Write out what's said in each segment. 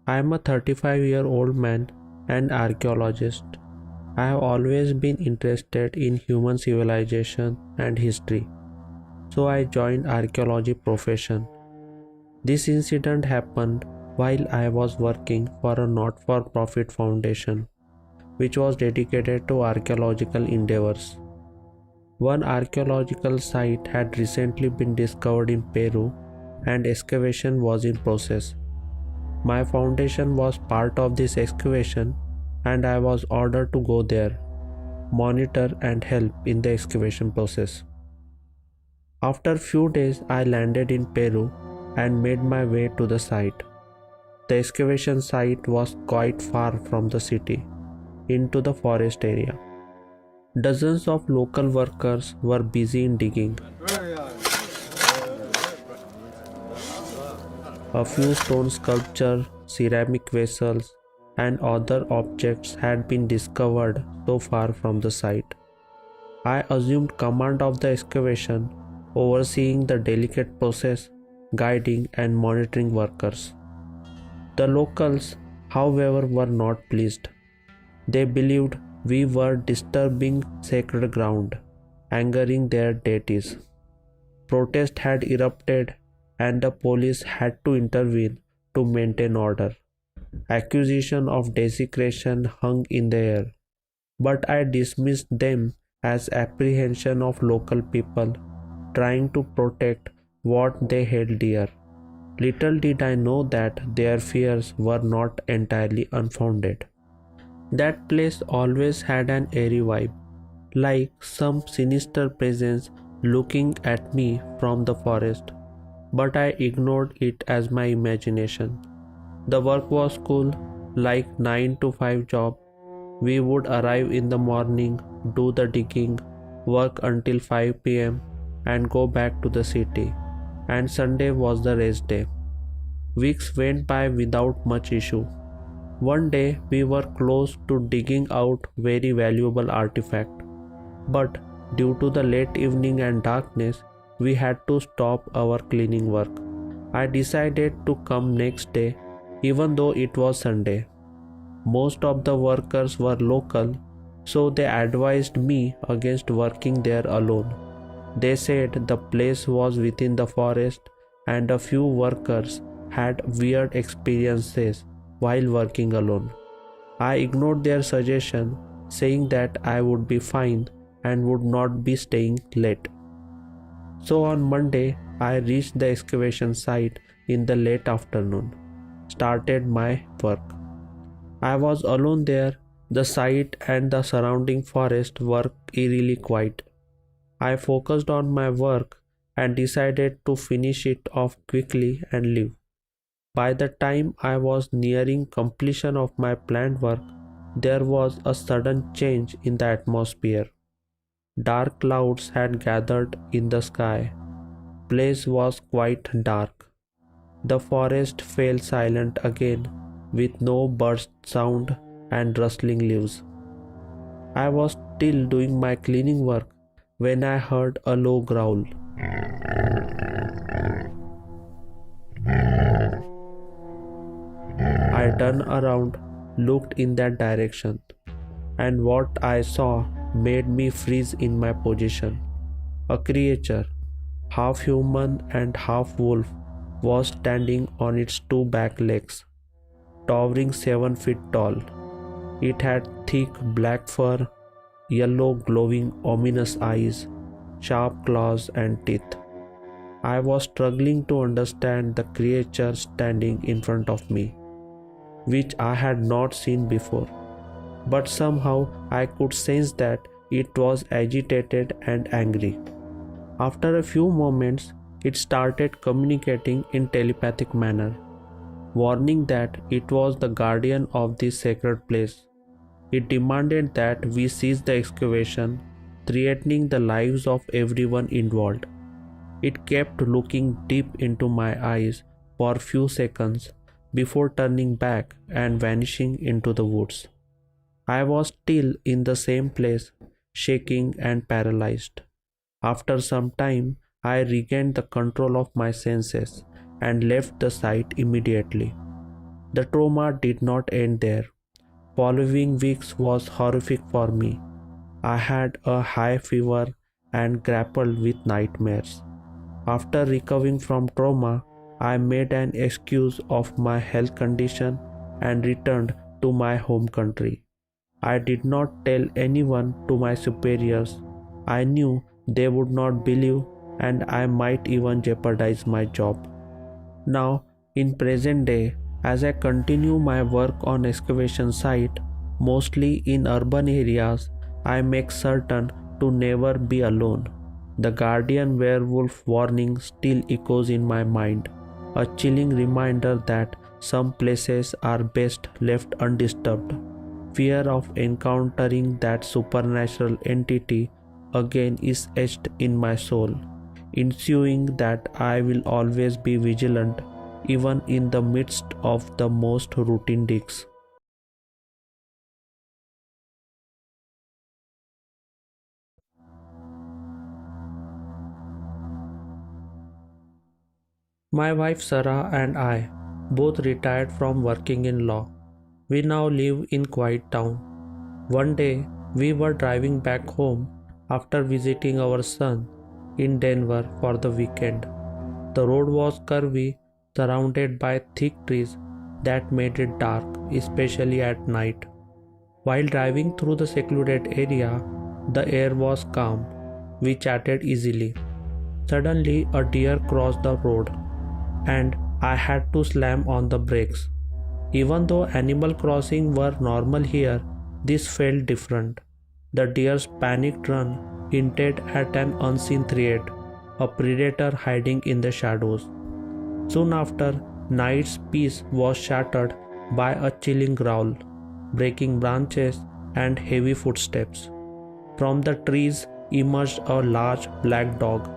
I am a 35-year-old man and archaeologist. I have always been interested in human civilization and history, so I joined archaeology profession. This incident happened while I was working for a not-for-profit foundation which was dedicated to archaeological endeavors. One archaeological site had recently been discovered in Peru and excavation was in process. My foundation was part of this excavation and I was ordered to go there, monitor and help in the excavation process. After few days I landed in Peru and made my way to the site. The excavation site was quite far from the city, into the forest area. Dozens of local workers were busy in digging. A few stone sculptures, ceramic vessels, and other objects had been discovered so far from the site. I assumed command of the excavation, overseeing the delicate process, guiding and monitoring workers. The locals, however, were not pleased. They believed we were disturbing sacred ground, angering their deities. Protest had erupted and the police had to intervene to maintain order. Accusation of desecration hung in the air, but I dismissed them as apprehension of local people trying to protect what they held dear. Little did I know that their fears were not entirely unfounded. That place always had an eerie vibe, like some sinister presence looking at me from the forest, but I ignored it as my imagination. The work was cool, like 9 to 5 job. We would arrive in the morning, do the digging, work until 5 p.m. and go back to the city, and Sunday was the rest day. Weeks went by without much issue. One day we were close to digging out very valuable artifact, but due to the late evening and darkness, we had to stop our cleaning work. I decided to come next day even though it was Sunday. Most of the workers were local, so they advised me against working there alone. They said the place was within the forest and a few workers had weird experiences while working alone. I ignored their suggestion, saying that I would be fine and would not be staying late. So on Monday, I reached the excavation site in the late afternoon, started my work. I was alone there. The site and the surrounding forest were eerily quiet. I focused on my work and decided to finish it off quickly and leave. By the time I was nearing completion of my planned work, there was a sudden change in the atmosphere. Dark clouds had gathered in the sky. Place was quite dark. The forest fell silent again, with no bird sound and rustling leaves. I was still doing my cleaning work when I heard a low growl. I turned around, looked in that direction, and what I saw made me freeze in my position. A creature, half human and half wolf, was standing on its two back legs, towering 7 feet tall. It had thick black fur, yellow glowing ominous eyes, sharp claws and teeth. I was struggling to understand the creature standing in front of me, which I had not seen before, but somehow I could sense that it was agitated and angry. After a few moments, it started communicating in telepathic manner, warning that it was the guardian of this sacred place. It demanded that we cease the excavation, threatening the lives of everyone involved. It kept looking deep into my eyes for a few seconds before turning back and vanishing into the woods. I was still in the same place, shaking and paralyzed. After some time, I regained the control of my senses and left the site immediately. The trauma did not end there. Following weeks was horrific for me. I had a high fever and grappled with nightmares. After recovering from trauma, I made an excuse of my health condition and returned to my home country. I did not tell anyone to my superiors. I knew they would not believe and I might even jeopardize my job. Now, in present day, as I continue my work on excavation site, mostly in urban areas, I make certain to never be alone. The guardian werewolf warning still echoes in my mind, a chilling reminder that some places are best left undisturbed. Fear of encountering that supernatural entity again is etched in my soul, ensuring that I will always be vigilant even in the midst of the most routine digs. My wife Sarah and I both retired from working in law. We now live in quiet town. One day we were driving back home after visiting our son in Denver for the weekend. The road was curvy, surrounded by thick trees that made it dark, especially at night. While driving through the secluded area, the air was calm. We chatted easily. Suddenly, a deer crossed the road, and I had to slam on the brakes. Even though animal crossings were normal here, this felt different. The deer's panicked run hinted at an unseen threat, a predator hiding in the shadows. Soon after, night's peace was shattered by a chilling growl, breaking branches and heavy footsteps. From the trees emerged a large black dog,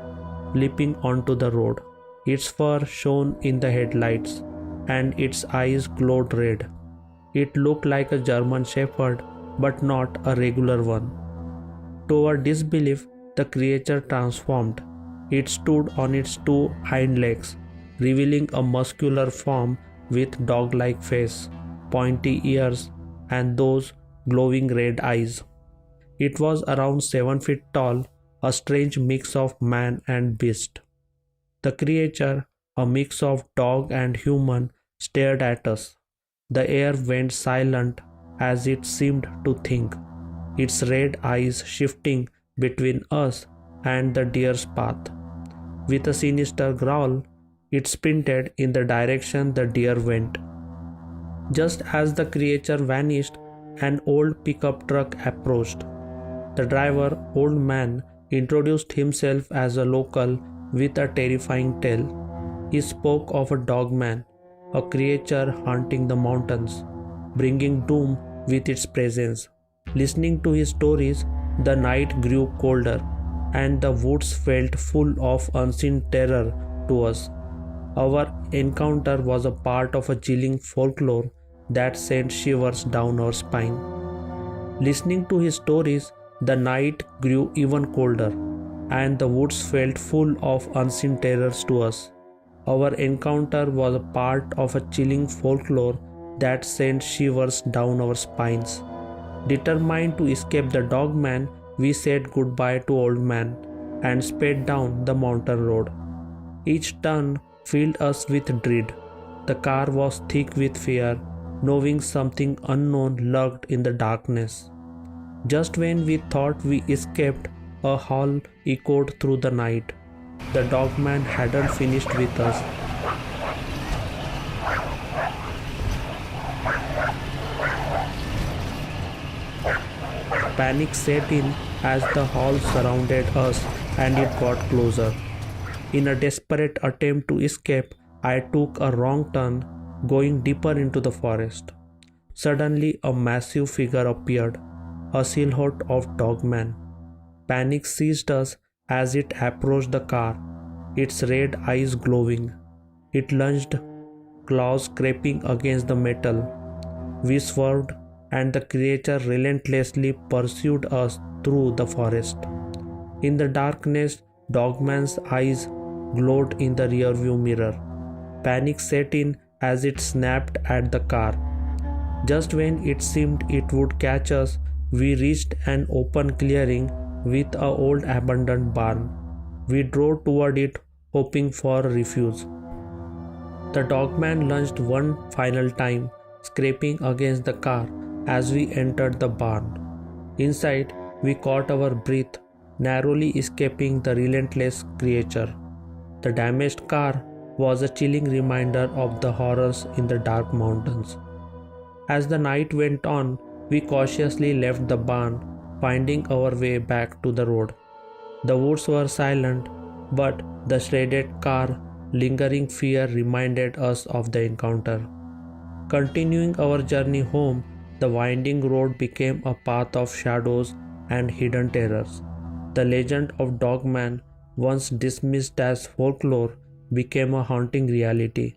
leaping onto the road. Its fur shone in the headlights, and its eyes glowed red. It looked like a German shepherd, but not a regular one. To our disbelief, the creature transformed. It stood on its two hind legs, revealing a muscular form with dog-like face, pointy ears, and those glowing red eyes. It was around 7 feet tall, a strange mix of man and beast. The creature, a mix of dog and human, stared at us. The air went silent as it seemed to think, its red eyes shifting between us and the deer's path. With a sinister growl, it sprinted in the direction the deer went. Just as the creature vanished, an old pickup truck approached. The driver, old man, introduced himself as a local with a terrifying tale. He spoke of a dogman, a creature haunting the mountains, bringing doom with its presence. Listening to his stories, the night grew colder, and the woods felt full of unseen terror to us. Our encounter was a part of a chilling folklore that sent shivers down our spine. Listening to his stories, the night grew even colder, and the woods felt full of unseen terrors to us. Our encounter was a part of a chilling folklore that sent shivers down our spines. Determined to escape the dogman, we said goodbye to old man and sped down the mountain road. Each turn filled us with dread. The car was thick with fear, knowing something unknown lurked in the darkness. Just when we thought we escaped, a howl echoed through the night. The dogman hadn't finished with us. Panic set in as the howl surrounded us and it got closer. In a desperate attempt to escape, I took a wrong turn, going deeper into the forest. Suddenly, a massive figure appeared, a silhouette of dogman. Panic seized us as it approached the car, its red eyes glowing. It lunged, claws scraping against the metal. We swerved, and the creature relentlessly pursued us through the forest. In the darkness, Dogman's eyes glowed in the rearview mirror. Panic set in as it snapped at the car. Just when it seemed it would catch us, we reached an open clearing with a old abandoned barn. We drove toward it, hoping for refuge. The dogman lunged one final time, scraping against the car as we entered the barn. Inside, we caught our breath, narrowly escaping the relentless creature. The damaged car was a chilling reminder of the horrors in the dark mountains. As the night went on, we cautiously left the barn, finding our way back to the road. The woods were silent, but the shredded car, lingering fear reminded us of the encounter. Continuing our journey home, the winding road became a path of shadows and hidden terrors. The legend of Dogman, once dismissed as folklore, became a haunting reality.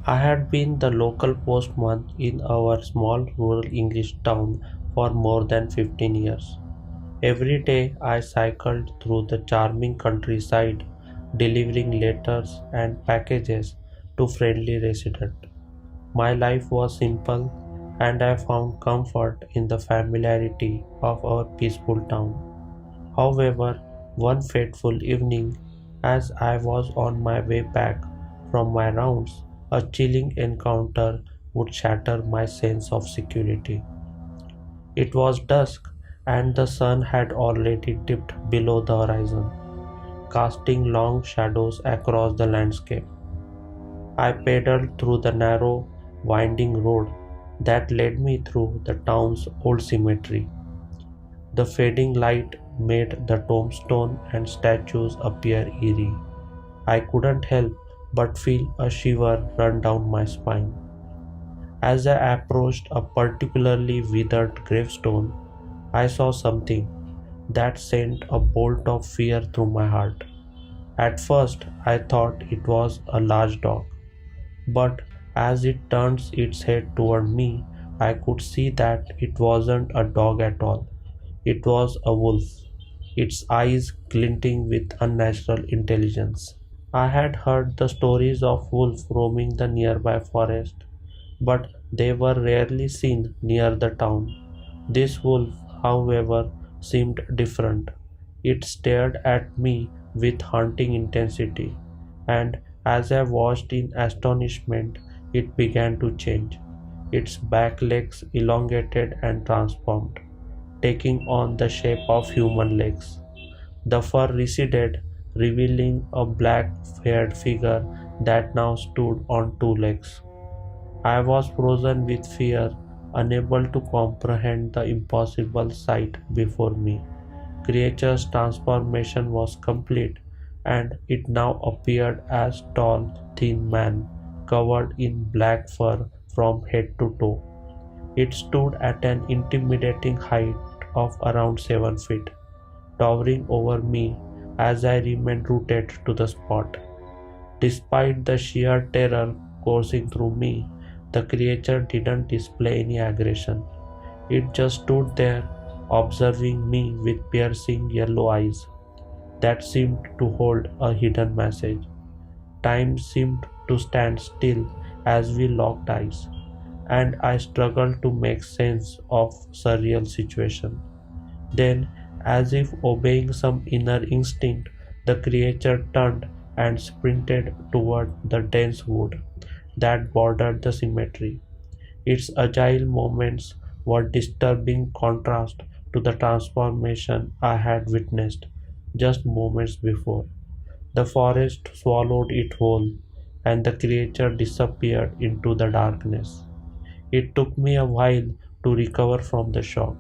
I had been the local postman in our small rural English town for more than 15 years. Every day I cycled through the charming countryside, delivering letters and packages to friendly residents. My life was simple, and I found comfort in the familiarity of our peaceful town. However, one fateful evening, as I was on my way back from my rounds, a chilling encounter would shatter my sense of security. It was dusk, and the sun had already dipped below the horizon, casting long shadows across the landscape. I pedaled through the narrow, winding road that led me through the town's old cemetery. The fading light made the tombstone and statues appear eerie. I couldn't help but feel a shiver run down my spine. As I approached a particularly withered gravestone, I saw something that sent a bolt of fear through my heart. At first, I thought it was a large dog, but as it turns its head toward me, I could see that it wasn't a dog at all. It was a wolf, its eyes glinting with unnatural intelligence. I had heard the stories of wolves roaming the nearby forest, but they were rarely seen near the town. This wolf, however, seemed different. It stared at me with haunting intensity, and as I watched in astonishment, it began to change. Its back legs elongated and transformed, taking on the shape of human legs. The fur receded, revealing a black haired figure that now stood on two legs. I was frozen with fear, unable to comprehend the impossible sight before me. Creature's transformation was complete, and it now appeared as tall, thin man, covered in black fur from head to toe. It stood at an intimidating height of around 7 feet, towering over me as I remained rooted to the spot. Despite the sheer terror coursing through me, the creature didn't display any aggression. It just stood there, observing me with piercing yellow eyes that seemed to hold a hidden message. Time seemed to stand still as we locked eyes, and I struggled to make sense of surreal situation. Then, as if obeying some inner instinct, the creature turned and sprinted toward the dense wood that bordered the cemetery. Its agile movements were disturbing contrast to the transformation I had witnessed just moments before. The forest swallowed it whole, and the creature disappeared into the darkness. It took me a while to recover from the shock,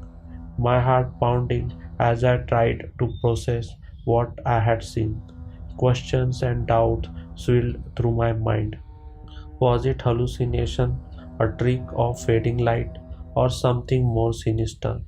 my heart pounding as I tried to process what I had seen. Questions and doubts swirled through my mind. Was it hallucination, a trick of fading light, or something more sinister?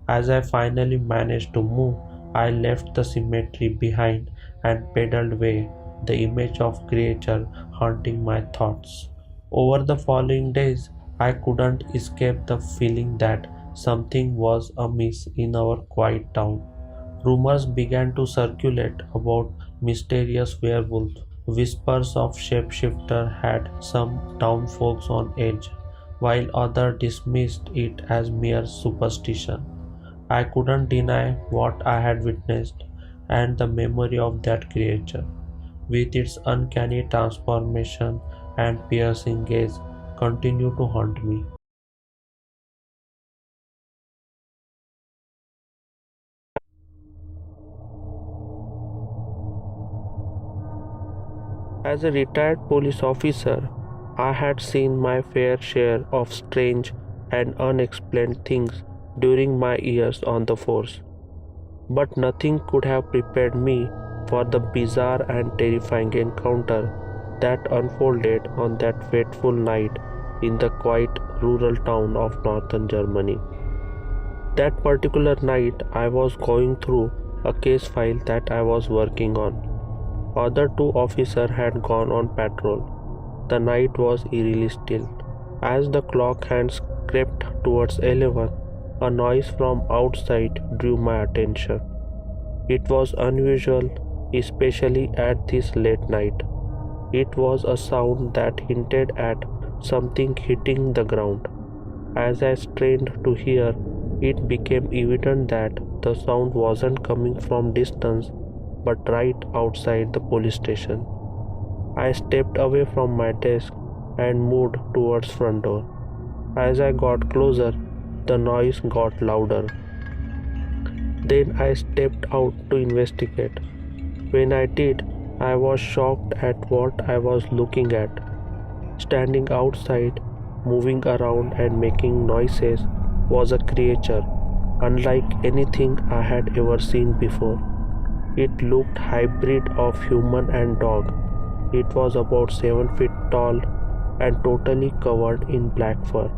As I finally managed to move, I left the cemetery behind and pedaled away, the image of creature haunting my thoughts. Over the following days, I couldn't escape the feeling that something was amiss in our quiet town. Rumors began to circulate about mysterious werewolves. Whispers of shapeshifter had some townfolks on edge, while others dismissed it as mere superstition. I couldn't deny what I had witnessed, and the memory of that creature, with its uncanny transformation and piercing gaze, continued to haunt me. As a retired police officer, I had seen my fair share of strange and unexplained things during my years on the force, but nothing could have prepared me for the bizarre and terrifying encounter that unfolded on that fateful night in the quiet rural town of northern Germany. That particular night, I was going through a case file that I was working on. Other two officers had gone on patrol. The night was eerily still. As the clock hands crept towards 11, a noise from outside drew my attention. It was unusual, especially at this late night. It was a sound that hinted at something hitting the ground. As I strained to hear, it became evident that the sound wasn't coming from distance but right outside the police station. I stepped away from my desk and moved towards front door. As I got closer, the noise got louder. Then I stepped out to investigate. When I did, I was shocked at what I was looking at. Standing outside, moving around and making noises, was a creature unlike anything I had ever seen before. It looked hybrid of human and dog. It was about 7 feet tall and totally covered in black fur.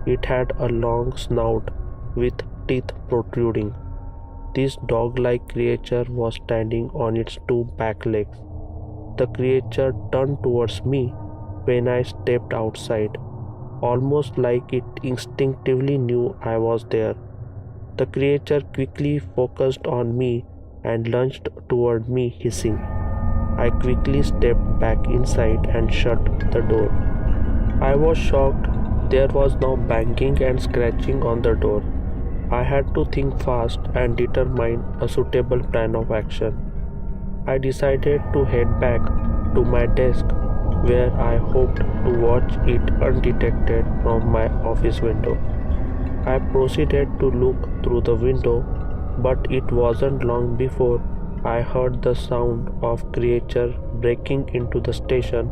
It had a long snout with teeth protruding. This dog-like creature was standing on its two back legs. The creature turned towards me when I stepped outside, almost like it instinctively knew I was there. The creature quickly focused on me and lunged toward me hissing. I quickly stepped back inside and shut the door. I was shocked. There was now banging and scratching on the door. I had to think fast and determine a suitable plan of action. I decided to head back to my desk where I hoped to watch it undetected from my office window. I proceeded to look through the window, but it wasn't long before I heard the sound of creature breaking into the station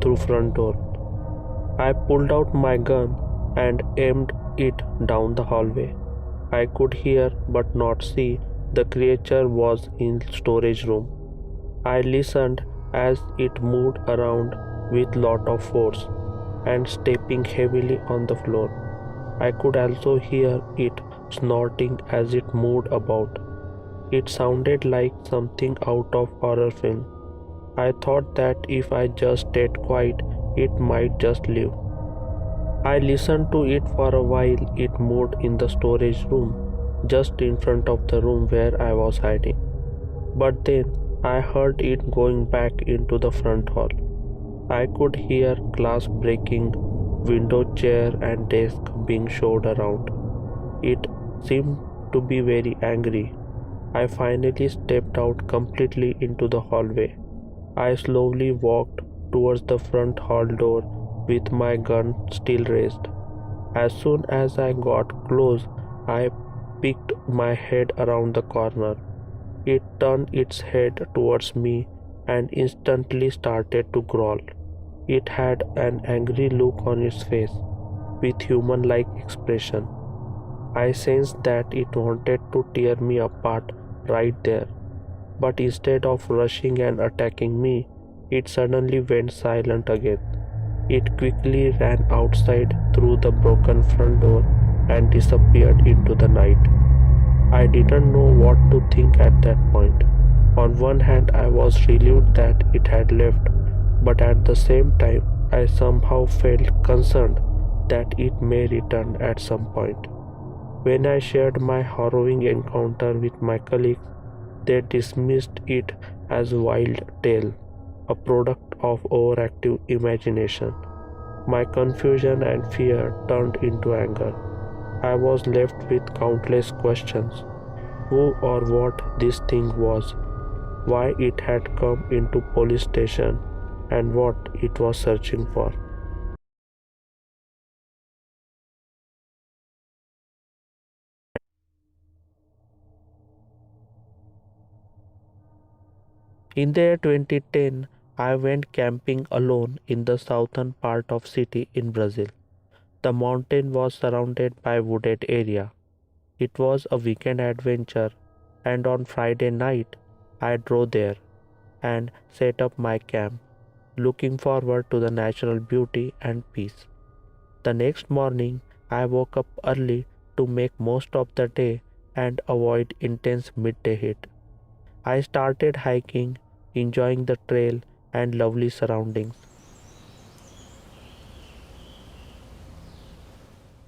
through front door. I pulled out my gun and aimed it down the hallway. I could hear but not see the creature was in storage room. I listened as it moved around with lot of force and stepping heavily on the floor. I could also hear it snorting as it moved about. It sounded like something out of horror film. I thought that if I just stayed quiet, it might just leave. I listened to it for a while. It moved in the storage room, just in front of the room where I was hiding. But then I heard it going back into the front hall. I could hear glass breaking, window, chair and desk being shoved around. It seemed to be very angry. I finally stepped out completely into the hallway. I slowly walked towards the front hall door with my gun still raised. As soon as I got close, I peeked my head around the corner. It turned its head towards me and instantly started to growl. It had an angry look on its face, with human-like expression. I sensed that it wanted to tear me apart right there, but instead of rushing and attacking me, it suddenly went silent again. It quickly ran outside through the broken front door and disappeared into the night. I didn't know what to think at that point. On one hand, I was relieved that it had left, but at the same time, I somehow felt concerned that it may return at some point. When I shared my harrowing encounter with my colleagues, they dismissed it as wild tale, a product of overactive imagination. My confusion and fear turned into anger. I was left with countless questions: who or what this thing was, why it had come into police station, and what it was searching for. In the year 2010, I went camping alone in the southern part of city in Brazil. The mountain was surrounded by wooded area. It was a weekend adventure, and on Friday night I drove there and set up my camp, looking forward to the natural beauty and peace. The next morning I woke up early to make most of the day and avoid intense midday heat. I started hiking, enjoying the trail and lovely surroundings.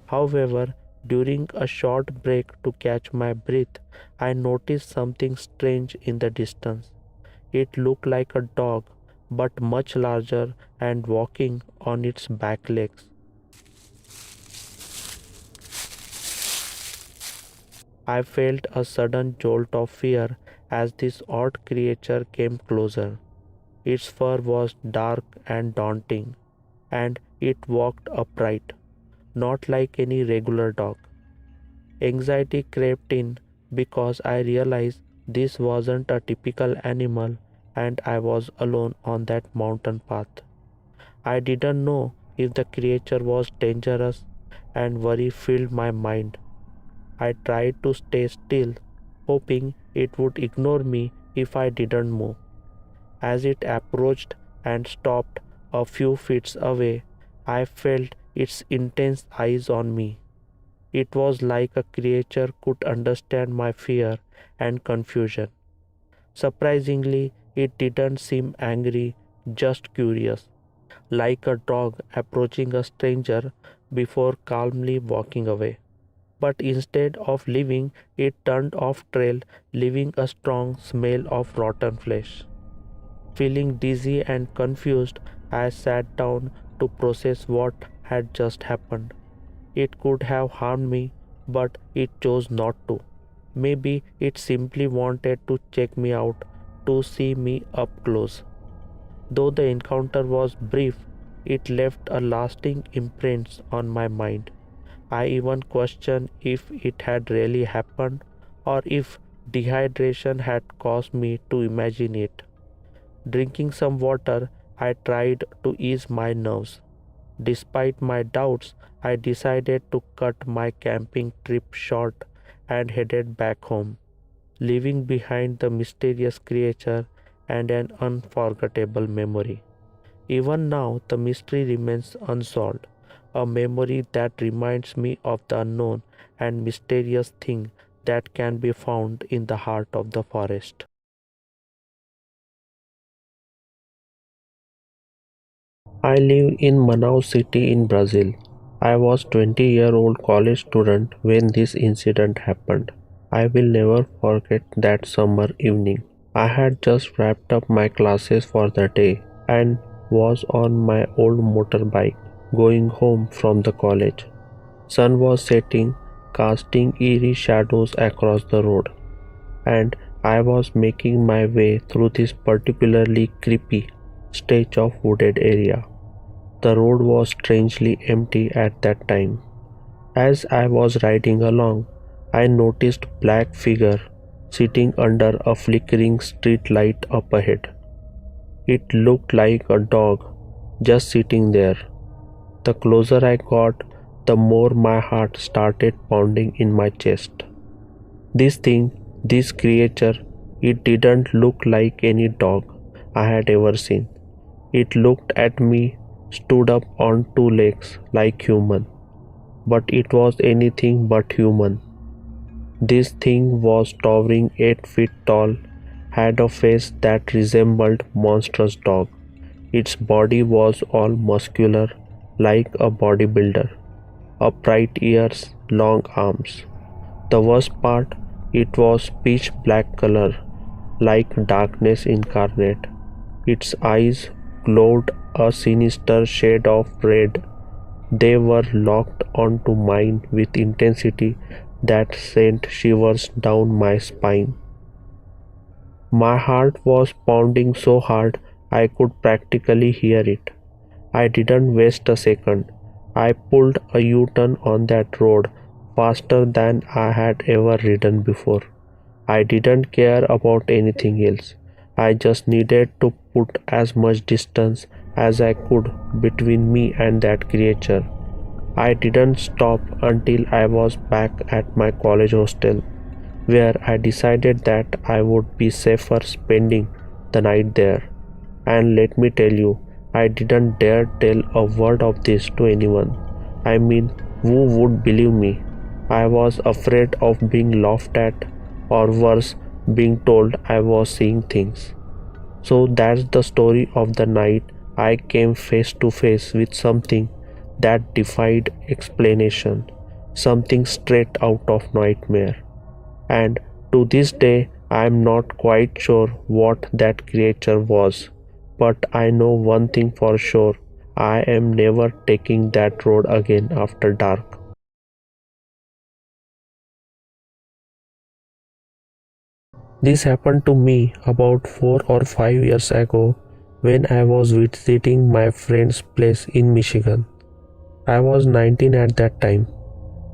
However, during a short break to catch my breath, I noticed something strange in the distance. It looked like a dog, but much larger and walking on its back legs. I felt a sudden jolt of fear as this odd creature came closer. Its fur was dark and daunting, and it walked upright, not like any regular dog. Anxiety crept in because I realized this wasn't a typical animal and I was alone on that mountain path. I didn't know if the creature was dangerous, and worry filled my mind. I tried to stay still, hoping it would ignore me if I didn't move. As it approached and stopped a few feet away, I felt its intense eyes on me. It was like a creature could understand my fear and confusion. Surprisingly, it didn't seem angry, just curious, like a dog approaching a stranger before calmly walking away. But instead of leaving, it turned off trail, leaving a strong smell of rotten flesh. Feeling dizzy and confused, I sat down to process what had just happened. It could have harmed me, but it chose not to. Maybe it simply wanted to check me out, to see me up close. Though the encounter was brief, it left a lasting imprint on my mind. I even questioned if it had really happened or if dehydration had caused me to imagine it. Drinking some water, I tried to ease my nerves. Despite my doubts, I decided to cut my camping trip short and headed back home, leaving behind the mysterious creature and an unforgettable memory. Even now, the mystery remains unsolved, a memory that reminds me of the unknown and mysterious thing that can be found in the heart of the forest. I live in Manaus city in Brazil. I was 20-year-old college student when this incident happened. I will never forget that summer evening. I had just wrapped up my classes for the day and was on my old motorbike going home from the college. Sun was setting, casting eerie shadows across the road, and I was making my way through this particularly creepy stretch of wooded area. The road was strangely empty at that time. As I was riding along, I noticed a black figure sitting under a flickering street light up ahead. It looked like a dog just sitting there. The closer I got, the more my heart started pounding in my chest. This thing, this creature, it didn't look like any dog I had ever seen. It looked at me, stood up on two legs like human, but it was anything but human. This thing was towering 8 feet tall, had a face that resembled monstrous dog. Its body was all muscular, like a bodybuilder, upright ears, long arms. The worst part, it was pitch black color, like darkness incarnate. Its eyes glowed a sinister shade of red. They were locked onto mine with intensity that sent shivers down my spine. My heart was pounding so hard I could practically hear it. I didn't waste a second. I pulled a U-turn on that road faster than I had ever ridden before. I didn't care about anything else. I just needed to put as much distance as I could between me and that creature. I didn't stop until I was back at my college hostel, where I decided that I would be safer spending the night there. And let me tell you, I didn't dare tell a word of this to anyone. I mean, who would believe me? I was afraid of being laughed at, or worse, being told I was seeing things. So that's the story of the night I came face to face with something that defied explanation, something straight out of nightmare. And to this day, I am not quite sure what that creature was. But I know one thing for sure, I am never taking that road again after dark. This happened to me about 4 or 5 years ago when I was visiting my friend's place in Michigan. I was 19 at that time.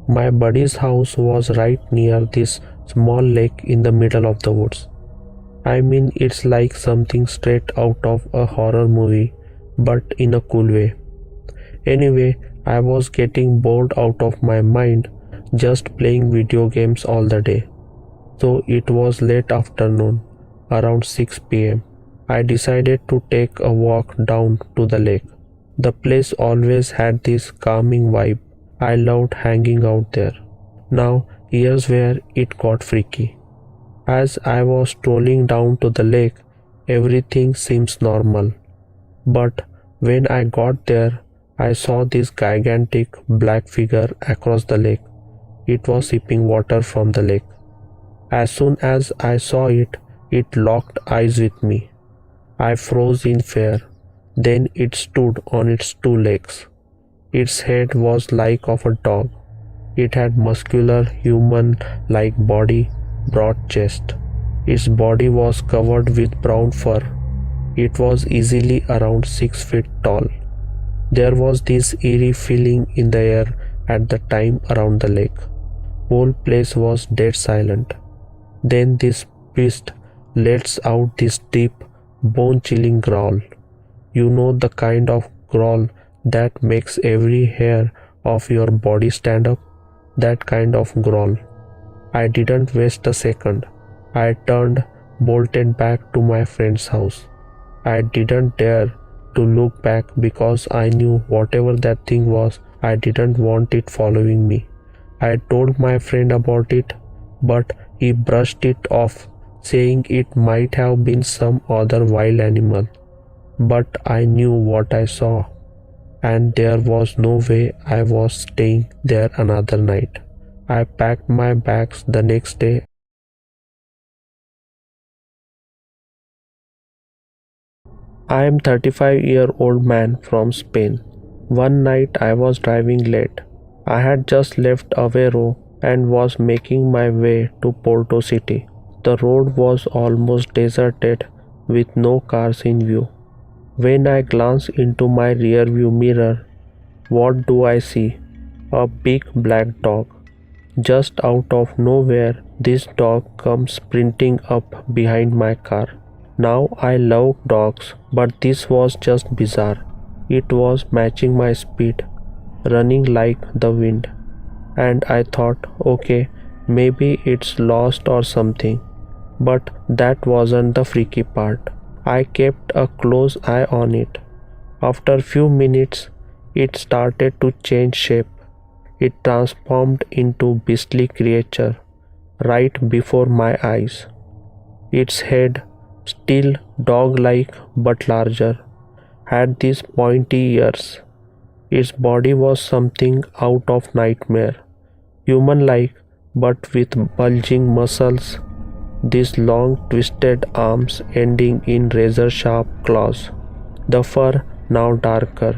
My buddy's house was right near this small lake in the middle of the woods. I mean, it's like something straight out of a horror movie, but in a cool way. Anyway, I was getting bored out of my mind just playing video games all the day. So it was late afternoon, around 6 p.m. I decided to take a walk down to the lake. The place always had this calming vibe. I loved hanging out there. Now, here's where it got freaky. As I was strolling down to the lake, everything seems normal. But when I got there, I saw this gigantic black figure across the lake. It was sipping water from the lake. As soon as I saw it, it locked eyes with me. I froze in fear. Then it stood on its two legs. Its head was like of a dog. It had muscular, human-like body, broad chest. Its body was covered with brown fur. It was easily around 6 feet tall. There was this eerie feeling in the air at the time around the lake. Whole place was dead silent. Then this beast lets out this deep, bone-chilling growl. You know, the kind of growl that makes every hair of your body stand up? That kind of growl. I didn't waste a second. I turned, bolted back to my friend's house. I didn't dare to look back because I knew whatever that thing was, I didn't want it following me. I told my friend about it, but he brushed it off, saying it might have been some other wild animal. But I knew what I saw, and there was no way I was staying there another night. I packed my bags the next day. I am 35-year-old man from Spain. One night I was driving late. I had just left Aveiro and was making my way to Porto City. The road was almost deserted with no cars in view. When I glance into my rearview mirror, what do I see? A big black dog. Just out of nowhere, this dog comes sprinting up behind my car. Now I love dogs, but this was just bizarre. It was matching my speed, running like the wind. And I thought, okay, maybe it's lost or something. But that wasn't the freaky part. I kept a close eye on it. After a few minutes, it started to change shape. It transformed into beastly creature right before my eyes. Its head, still dog-like but larger, had these pointy ears. Its body was something out of nightmare, human-like but with bulging muscles, these long twisted arms ending in razor-sharp claws. The fur now darker.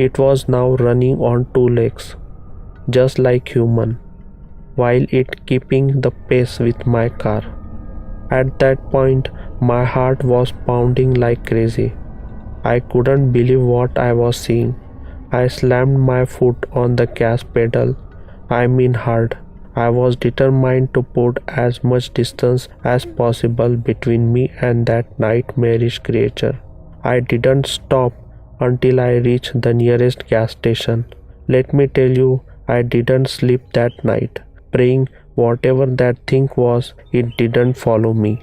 It was now running on two legs, just like human, while it keeping the pace with my car. At that point, my heart was pounding like crazy. I couldn't believe what I was seeing. I slammed my foot on the gas pedal. I mean hard. I was determined to put as much distance as possible between me and that nightmarish creature. I didn't stop until I reached the nearest gas station. Let me tell you, I didn't sleep that night, praying whatever that thing was, it didn't follow me.